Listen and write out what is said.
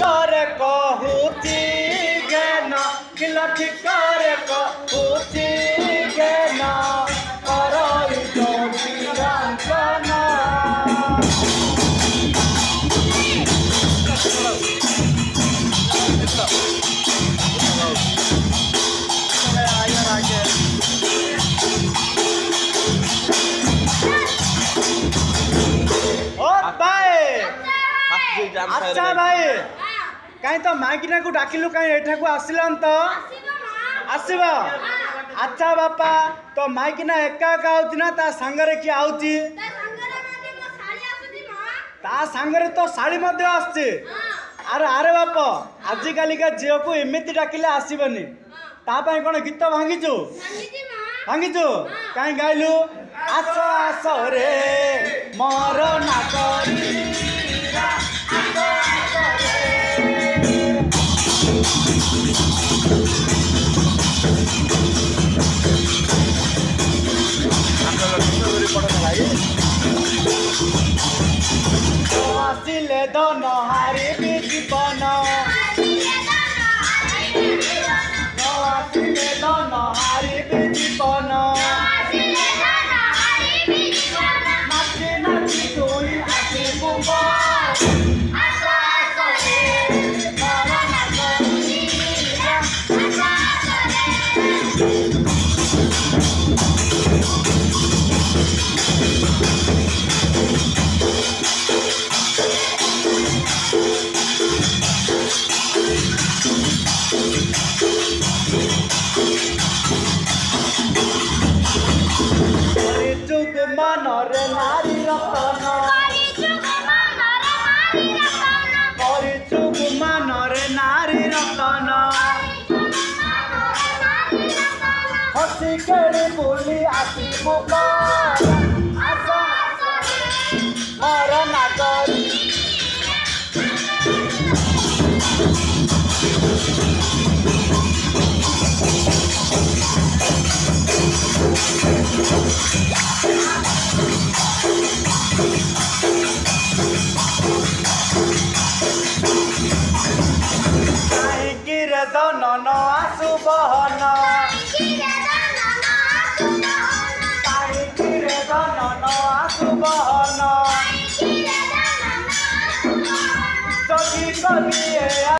कर कहूची गेना किलठ कर कहूची गेना करई जोगी रंजना अच्छा भाई कहीं तो मागिना को डाकिलु कहीं एठा को आसिलान तो आसीबा अच्छा बापा तो मागिना एका एका आउती ना ता संगरे की आउती ता संगरे तो साड़ी मध्ये आछे अरे अरे बापा आजि काली का झियो को एमिति डाकिले आसीबनी ता पई कोन गीत भांगीचु कहीं गाइलु आस आस रे मोर ना करी आसिले धन हारी जीवन आसिले धन हारी जीवन नाची नाची तुई आसिबु मनरे नारी रतन परिचुक मनरे नारी रतन हसी खेली बुली आसिबु मोर नागरी धन आसु बहन धन आसु बहन जगी कलिए